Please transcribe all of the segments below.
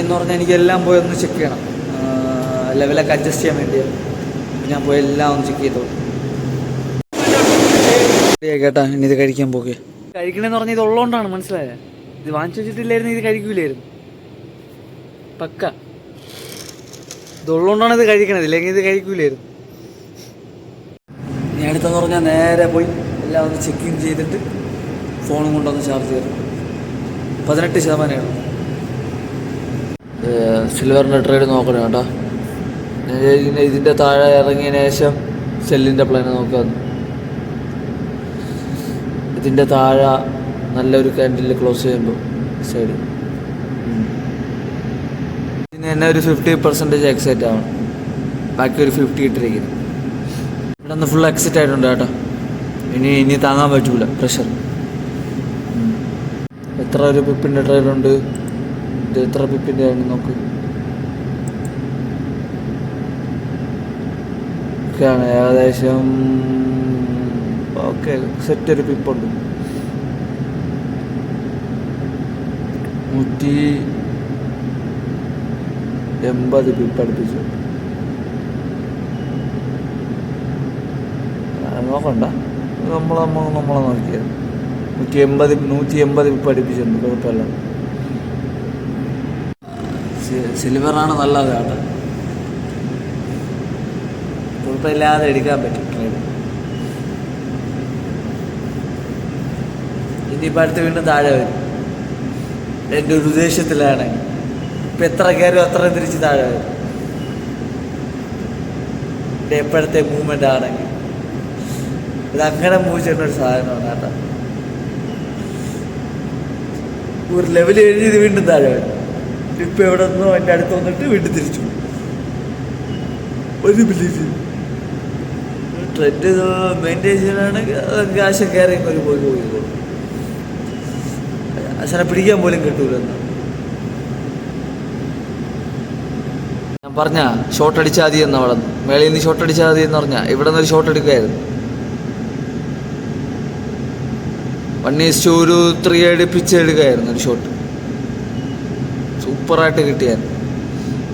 എന്ന് പറഞ്ഞാൽ എനിക്കെല്ലാം പോയി ഒന്ന് ചെക്ക് ചെയ്യണം, ലെവലൊക്കെ അഡ്ജസ്റ്റ് ചെയ്യാൻ വേണ്ടിയാണ്. ഞാൻ പോയി എല്ലാം ഒന്ന് ചെക്ക് ചെയ്തോളൂ കേട്ടാ. ഇനി ഇത് കഴിക്കാൻ പോകെ കഴിക്കണമെന്ന് പറഞ്ഞാൽ ഇത് ഉള്ളതുകൊണ്ടാണ്, മനസ്സിലായത്. ഇത് വാങ്ങിച്ചു വെച്ചിട്ടില്ലായിരുന്നു ഇത് കഴിക്കൂലായിരുന്നു. പക്ക ഇതുള്ളതുകൊണ്ടാണ് ഇത് കഴിക്കണത്, ഇല്ലെങ്കിൽ ഇത് കഴിക്കൂലായിരുന്നു. ഇനി അടുത്തെന്ന് പറഞ്ഞാൽ നേരെ പോയി എല്ലാം ഒന്ന് ചെക്കിങ് ചെയ്തിട്ട് ഫോണും കൊണ്ടൊന്ന് ചാർജ് ചെയ്തു. 18% സിൽവറിൻ്റെ ട്രേഡ് നോക്കണം കേട്ടോ. ഇതിൻ്റെ താഴെ ഇറങ്ങിയതിന് ശേഷം സെല്ലിൻ്റെ പ്ലാൻ നോക്കാം. ഇതിൻ്റെ താഴെ നല്ലൊരു ക്യാൻഡിൽ ക്ലോസ് ചെയ്യുമ്പോൾ സൈഡ് ഇതിന് തന്നെ ഒരു 50% എക്സൈറ്റ് ആവണം, ബാക്കി ഒരു 50 ഇട്ടിരിക്കുന്നു. ഇവിടെ നിന്ന് ഫുൾ എക്സൈറ്റ് ആയിട്ടുണ്ട് കേട്ടോ. ഇനി താങ്ങാൻ പറ്റൂല പ്രഷർ. എത്ര ഒരു പിപ്പിൻ്റെ ട്രേഡുണ്ട്, ഇത് എത്ര പിപ്പിൻ്റെ ആണ് നോക്ക്. ഒക്കെയാണ് ഏകദേശം ഓക്കെ. സെറ്റ് ഒരു പിപ്പുണ്ട് 180 പിപ്പ് അടുപ്പിച്ചു. നോക്കണ്ട, നമ്മളെ നോക്കിയത് 180 പിപ്പ് അടുപ്പിച്ചിട്ടുണ്ട്. കുഴപ്പമില്ല. സിൽവറാണ് നല്ലത് കേട്ടോ, കുഴപ്പമില്ലാതെ എടുക്കാൻ പറ്റും ട്രേഡ്. ഇനിയിപ്പോൾ അടുത്ത് വീണ്ടും താഴെ വരും. എൻ്റെ ഒരു ഉദ്ദേശത്തിലാണ്. ഇപ്പം എത്ര കയറും അത്ര തിരിച്ച് താഴെ വരും. എൻ്റെ എപ്പോഴത്തെ മൂവ്മെൻ്റ് ആണെങ്കിൽ ഇതങ്ങനെ മൂവ് ചെയ്യുന്ന ഒരു സാധനമാണ് കേട്ടോ. ഒരു ലെവൽ എഴുതി വീണ്ടും താഴെ വരും. ഇപ്പം എവിടെ നിന്നോ എൻ്റെ അടുത്ത് വന്നിട്ട് വീണ്ടും തിരിച്ചു. ഒരു ബിലീഫ് ട്രെൻഡ് മെയിൻറ്റെയിൻ ചെയ്യാനാണെങ്കിൽ ക്യാഷ് കയറി ഒരു പോയി പോയിക്കോളും. അച്ഛനെ പിടിക്കാൻ പോലും കിട്ടൂലെന്ന് ഞാൻ പറഞ്ഞ. ഷോട്ട് അടിച്ചാൽ മതി എന്ന് അവിടെ നിന്ന് മേളിൽ നിന്ന് ഷോട്ട് അടിച്ചാൽ മതി എന്ന് പറഞ്ഞാൽ ഇവിടെ നിന്നൊരു ഷോട്ട് എടുക്കുമായിരുന്നു. 1:3 അടുപ്പിച്ച് എടുക്കുമായിരുന്നു ഒരു ഷോട്ട്. സൂപ്പറായിട്ട് കിട്ടിയായിരുന്നു.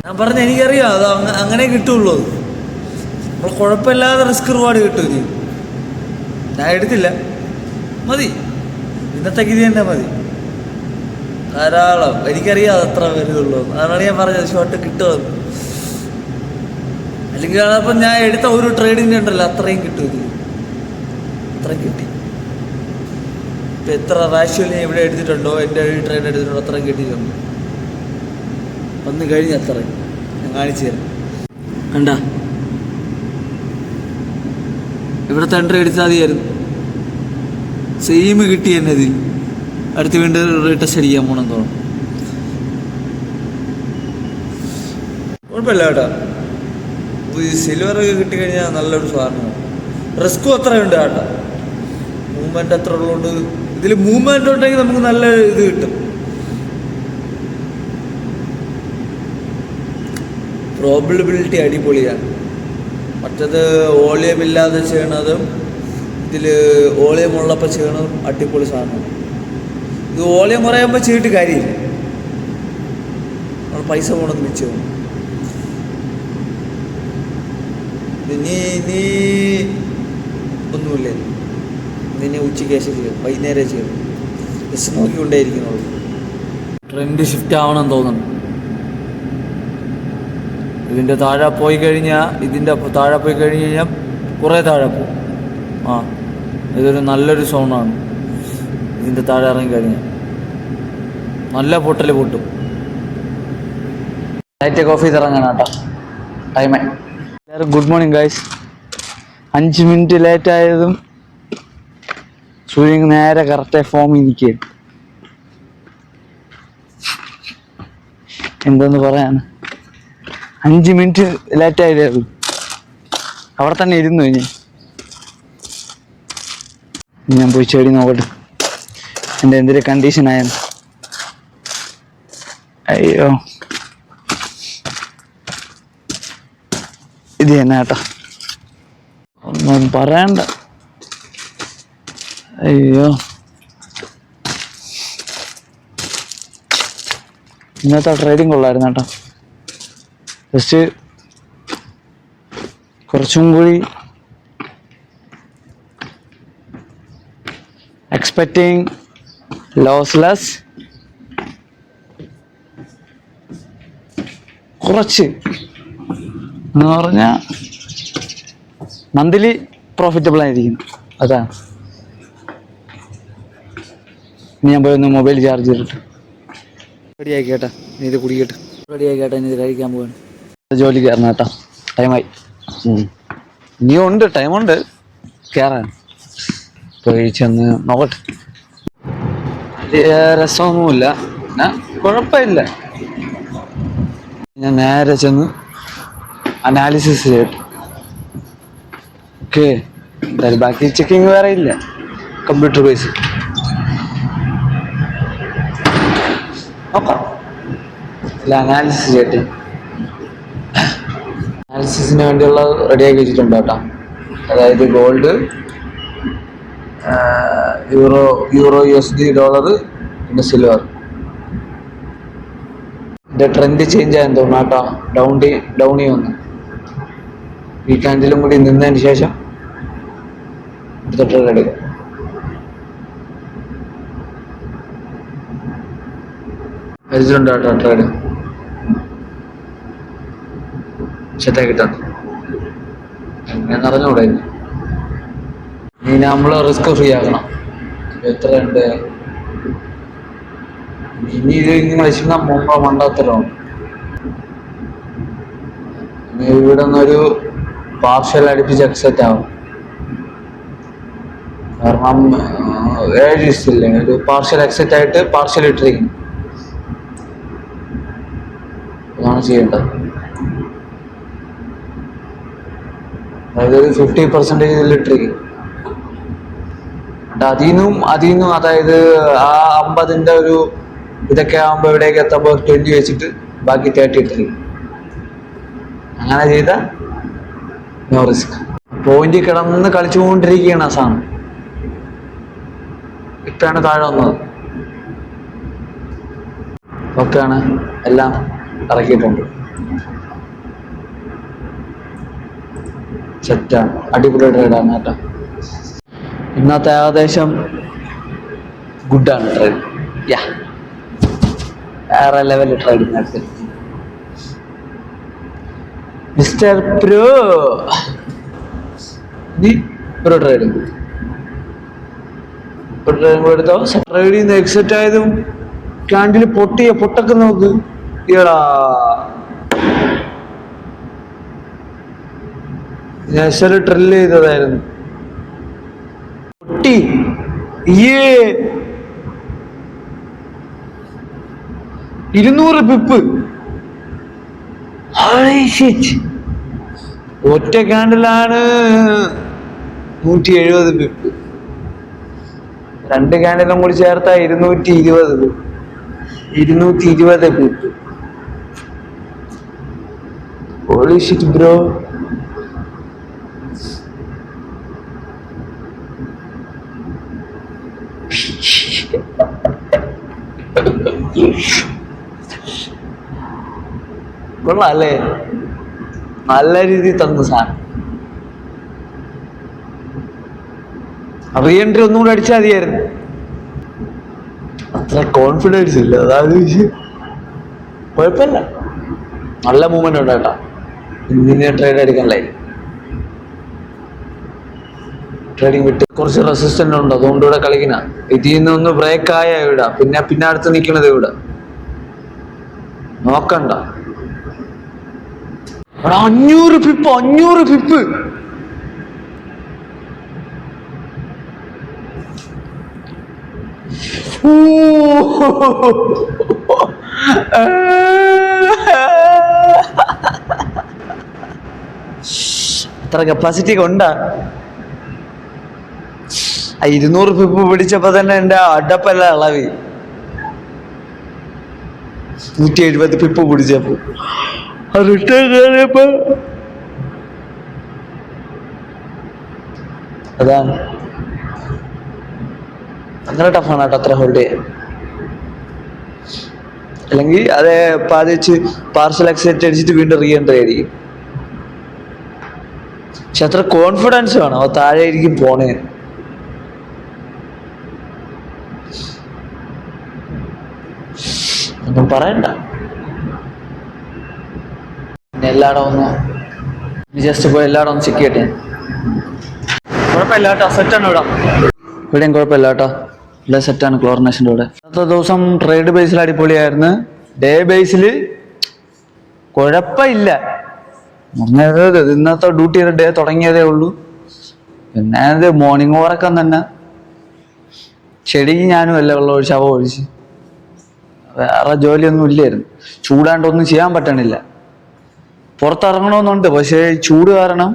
ഞാൻ പറഞ്ഞ എനിക്കറിയാം അത് അങ്ങനെ കിട്ടുള്ളൂ. നമ്മൾ കുഴപ്പമില്ലാതെ റിസ്ക് റിവാർഡ് കിട്ടും. ഇനി ഞാൻ എടുത്തില്ല, മതി ഇന്നത്തേക്ക് ഇത് തന്നെ മതി ധാരാളം. എനിക്കറിയാം അത് അത്ര വരുന്നുള്ളൂ. അതാണ് ഞാൻ പറഞ്ഞത് ഷോട്ട് കിട്ടുമെന്ന്. അല്ലെങ്കിൽ അതപ്പം ഞാൻ എടുത്ത ഒരു ട്രേഡിൻ്റെ ഉണ്ടല്ലോ അത്രയും കിട്ടും. ഇത് അത്രയും കിട്ടി. ഇപ്പം എത്ര റാഷ്വൽ ഞാൻ ഇവിടെ എടുത്തിട്ടുണ്ടോ, എൻ്റെ ട്രേഡ് എടുത്തിട്ടുണ്ടോ അത്രയും കിട്ടിയിട്ടുണ്ട്. വന്ന് കഴിഞ്ഞ് അത്രയും ഞാൻ കാണിച്ചു തരാം. കണ്ട ഇവിടുത്തെ എൻട്രി എടുത്താൽ മതിയായിരുന്നു. സെയിം കിട്ടി തന്നെ ഇതിൽ. അടുത്ത് വീണ്ടും റീടെസ്റ്റ് അടിക്കാൻ പോകണം തോന്നും. കുഴപ്പമില്ല കേട്ടോ. ഈ സിൽവറൊക്കെ കിട്ടിക്കഴിഞ്ഞാൽ നല്ലൊരു സാധനമാണ്. റിസ്ക്കും അത്രയുണ്ട് കേട്ടോ. മൂവ്മെൻ്റ് അത്ര ഉള്ളതുകൊണ്ട് ഇതിൽ മൂവ്മെൻ്റ് ഉണ്ടെങ്കിൽ നമുക്ക് നല്ല ഇത് കിട്ടും. പ്രോബിലിറ്റി അടിപൊളിയാണ്. മറ്റത് വോളിയം ഇല്ലാതെ ചെയ്യണതും ഇതിൽ വോളിയം ഉള്ളപ്പോൾ ചെയ്യണതും അടിപൊളി സാധനമാണ്. ഇത് വോളിയം കുറയുമ്പോൾ ചെയ്തിട്ട് കാര്യമില്ല, നമ്മൾ പൈസ പോകണമെന്ന് വെച്ച് പോകും. ഇനി ഒന്നുമില്ല. ഇതിനെ ഉച്ചയ്ക്ക് ശേഷം ചെയ്യും, വൈകുന്നേരം ചെയ്യും. ജസ്റ്റ് നോക്കിക്കൊണ്ടേയിരിക്കുന്നുള്ളൂ. ട്രെൻഡ് ഷിഫ്റ്റ് ആവണം തോന്നുന്നു. ഇതിൻ്റെ താഴെ പോയി കഴിഞ്ഞാൽ കുറേ താഴെ പോകും. ഇതൊരു നല്ലൊരു സോണാണ്. ഇതിൻ്റെ താഴെ ഇറങ്ങിക്കഴിഞ്ഞാൽ നല്ല പൊട്ടും. ലൈറ്റ് ഓഫ് ചെയ്ത് ഇറങ്ങണം കേട്ടോ. ടൈമേ എല്ലാവരും ഗുഡ് മോർണിംഗ് ഗൈസ്. 5 മിനിറ്റ് ലേറ്റായതും സൂര്യൻ നേരെ കറക്റ്റായി ഫോമിൽ നിൽക്കുകയാണ്. എന്തെന്ന് പറയാൻ, 5 മിനിറ്റ് ലേറ്റായിരുന്നു. അവിടെ തന്നെ ഇരുന്നു. ഞാൻ പോയി ചെടി നോക്കട്ടെ എൻ്റെ എന്തൊരു കണ്ടീഷനായെന്ന്. അയ്യോ ഇത് തന്നെ കേട്ടോ, ഒന്നും പറയണ്ട. അയ്യോ ഇന്നത്തെ ട്രേഡിങ് കൊള്ളായിരുന്നു കേട്ടോ. ജസ്റ്റ് കുറച്ചും കൂടി എക്സ്പെക്റ്റിംഗ് ലോസ്ലെസ്, കുറച്ച് എന്ന് പറഞ്ഞാൽ മന്ത്ലി പ്രോഫിറ്റബിൾ ആയിരിക്കും. അതാണ്. ഇനി ഞാൻ പോയി ഒന്ന് മൊബൈൽ ചാർജ് ചെയ്തിട്ട് റെഡിയാക്കി കേട്ടാ. നീ ഇത് കുടിക്കട്ടെ. റെഡിയാക്കി കേട്ടാ. ഇനി ഇത് കഴിക്കാൻ പോവാണ്. ജോലി കയറണം കേട്ടോ. ടൈമായി. ഇനിയും ഉണ്ട്, ടൈമുണ്ട് കയറാൻ. പോയി ചെന്ന് നോക്കട്ടെ. വലിയ രസമൊന്നുമില്ല, പിന്നെ കുഴപ്പമില്ല. ഞാൻ നേരെ ചെന്ന് അനാലിസിസ് ചെയ്യട്ടെ. ഓക്കെ, എന്തായാലും ബാക്കി ചെക്കിങ് വേറെ ഇല്ല, കമ്പ്യൂട്ടർ ബേസ്. നോക്കാം. അല്ല, അനാലിസിസ് ചെയ്യട്ടെ. അനാലിസിസിന് വേണ്ടിയുള്ള റെഡിയാക്കി വെച്ചിട്ടുണ്ട് കേട്ടോ. അതായത് ഗോൾഡ്, യൂറോ USD, ഡോളർ, പിന്നെ സിൽവർ. ഇതിന്റെ ട്രെൻഡ് ചേഞ്ച് ആയെന്ന് തോന്നുന്നു കേട്ടോ. ഡൗണി വന്നു. ഈ ക്യാൻഡിലും കൂടി നിന്നതിന് ശേഷം അടുത്ത ട്രേഡ് എടുക്കാം. വരിച്ചിട്ടുണ്ട് കേട്ടോ ട്രേഡ്. ചെത്തായി കിട്ടാൻ ഞാൻ അറിഞ്ഞൂടെ. ഇനി നമ്മള് റിസ്ക് ഫ്രീ ആക്കണം. എത്രയുണ്ട് ഇനി? ഇത് ഇങ്ങനെ വെച്ചാൽ മുമ്പ് മണ്ടാത്തരമാണ്. ഇനി ഇവിടെ നിന്നൊരു പാർഷ്യൽ അടുപ്പിച്ച് എക്സെറ്റ് ആവും. കാരണം 7 ദിവസത്തില്ലേ, ഒരു പാർഷ്യൽ എക്സെറ്റ് ആയിട്ട് പാർഷ്യൽ ഇട്ടിരിക്കും. അതാണ് ചെയ്യേണ്ടത്. അതായത് 50% ഇട്ടിരിക്കും. അതിന്നും അതായത് ആ 50-ന്റെ ഒരു ഇതൊക്കെ ആകുമ്പോൾ ഇവിടേക്ക് എത്തുമ്പോൾ 20 വെച്ചിട്ട് ബാക്കി 30 ഇട്ടിരിക്കും. അങ്ങനെ ചെയ്ത നോ റിസ്ക്. പോയിന്റ് കിടന്ന് കളിച്ചുകൊണ്ടിരിക്കുകയാണ് ആ സാധനം. ഇപ്പാണ് താഴെ വന്നത്. ഓക്കെയാണ്, എല്ലാം ഇറക്കിയിട്ടുണ്ട്. സെറ്റാണ്, അടിപൊളി ട്രേഡാണ് കേട്ടോ. ഇന്നത്തെ ഏകദേശം ഗുഡാണ് ട്രേഡ്. യാ, വേറെ ലെവൽ ട്രേഡ് നടത്തി മിസ്റ്റർ പ്രോ. നീ ഒരു ട്രേഡ് എടുത്തോ. ട്രേഡിൽ നിന്ന് എക്സിറ്റ് ആയതും ക്യാൻഡിൽ പൊട്ടൊക്കെ നോക്ക്. ഈടാ, ഞാൻ ഡ്രില്ല് ചെയ്തതായിരുന്നു. പൊട്ടി. 200 പിപ്പ്. ഒറ്റ ക്യാൻഡിലാണ് 170 പിപ്പ്. 2 ക്യാൻഡിലും കൂടി ചേർത്താ 220 പിപ്പ്. Holy shit bro. കൊള്ളാല്ലേ, നല്ല രീതിയിൽ തന്നു സാധനം. റീഎൻട്രി ഒന്നുകൂടെ അടിച്ചാൽ മതിയായിരുന്നു. അത്ര കോൺഫിഡൻസ് ഇല്ല, അതാണ് വിഷയം. കുഴപ്പമില്ല, നല്ല മൂവ്മെന്റ് ഉണ്ട് കേട്ടോ. ഇന്നിനെ ട്രേഡ് അടിക്കണല്ലേ. ട്രേഡിങ് വിട്ട് കുറച്ച് റെസിസ്റ്റന്റ് ഉണ്ട്, അതുകൊണ്ട് ഇവിടെ കളിക്കുന്ന. ഇതിൽ നിന്നൊന്ന് ബ്രേക്ക് ആയ ഇവിടെ പിന്നെ അടുത്ത് നിൽക്കണത് ഇവിടെ നോക്കണ്ട. 500 പിപ്പ്. അത്ര കപ്പാസിറ്റി കൊണ്ടാ. 200 പിപ്പ് പിടിച്ചപ്പോ തന്നെ എന്റെ അടപ്പല്ല ഇളവി. 170 പിപ്പ് പിടിച്ചപ്പോ അതാണ്. അങ്ങനെ ടഫാണ് കേട്ടോ അത്ര ഹോൾഡ് ചെയ്യാൻ. അല്ലെങ്കിൽ അതേ പാതി വെച്ച് പാർസൽ അക്സെപ്റ്റ് അടിച്ചിട്ട് വീണ്ടും റീ എൻട്രി ആയിരിക്കും. പക്ഷെ അത്ര കോൺഫിഡൻസ് വേണം അത് താഴെ ആയിരിക്കും പോണേ. ഒന്നും പറയണ്ട. എല്ലായിടം ഒന്ന് ജസ്റ്റ് പോയി എല്ലായിടം ഒന്ന് ചെക്ക് ചെയ്യട്ടെ. കുഴപ്പമില്ല കേട്ടോ, സെറ്റാണ് ഇവിടെ. ഇവിടെയും കുഴപ്പമില്ല കേട്ടോ, ഇവിടെ സെറ്റാണ് ക്ലോറിനേഷൻ്റെ ഇവിടെ. ഇന്നത്തെ ദിവസം ട്രേഡ് ബേസിൽ അടിപൊളിയായിരുന്നു. ഡേ ബേസിൽ കുഴപ്പമില്ല. ഇന്നത്തെ ഡ്യൂട്ടിയുടെ ഡേ തുടങ്ങിയതേ ഉള്ളൂ. പിന്നെ അത് മോർണിംഗ് ഉറക്കം തന്നെ. ചെടിക്ക് ഞാനും എല്ലാം വെള്ളം ഒഴിച്ച് അവ ഒഴിച്ച് വേറെ ജോലിയൊന്നും ഇല്ലായിരുന്നു. ചൂടാണ്ടൊന്നും ചെയ്യാൻ പറ്റണില്ല. പുറത്തിറങ്ങണമെന്നുണ്ട്, പക്ഷേ ചൂട് കാരണം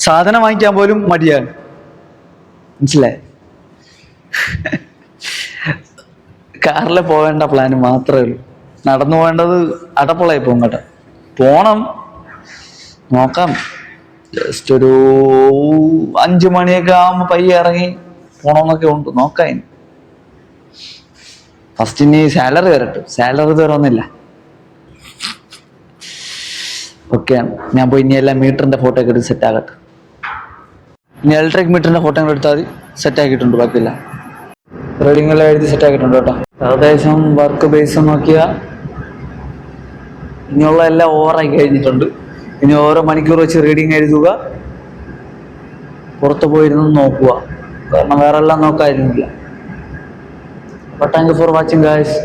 സാധനം വാങ്ങിക്കാൻ പോലും മടിയാണ്. മനസ്സിലായി? കാറിൽ പോവേണ്ട പ്ലാന് മാത്രമേ ഉള്ളൂ. നടന്നു പോകേണ്ടത് അടപ്പുളായി പോകും കേട്ടോ. പോണം, നോക്കാം. ജസ്റ്റ് ഒരു 5 മണിയൊക്കെ ആകുമ്പോൾ പയ്യെ ഇറങ്ങി പോണമെന്നൊക്കെ ഉണ്ട്. നോക്കാം. ഫസ്റ്റ് ഇനി സാലറി വരട്ടെ. സാലറി ഇതുവരെ ഒന്നുമില്ല. ഓക്കെ, ഞാൻ പോയി ഇനി എല്ലാം മീറ്ററിന്റെ ഫോട്ടോ ഒക്കെ എടുത്ത് സെറ്റ് ആകട്ടെ. ഇനി ഇലക്ട്രിക് മീറ്ററിന്റെ ഫോട്ടോ കൂടെ എടുത്താൽ സെറ്റ് ആക്കിയിട്ടുണ്ട്. ബാക്കിയില്ല റീഡിംഗ് എല്ലാം എഴുതി സെറ്റ് ആക്കിയിട്ടുണ്ട് കേട്ടോ. ഏകദേശം വർക്ക് ബേസ് നോക്കിയാൽ ഇനിയുള്ള എല്ലാം ഓവറായി കഴിഞ്ഞിട്ടുണ്ട്. ഇനി ഓരോ മണിക്കൂർ വെച്ച് റീഡിങ് എഴുതുക, പുറത്ത് പോയിരുന്ന് നോക്കുക. കാരണം വേറെ എല്ലാം നോക്കാതിരുന്നില്ല. Thank you for watching guys.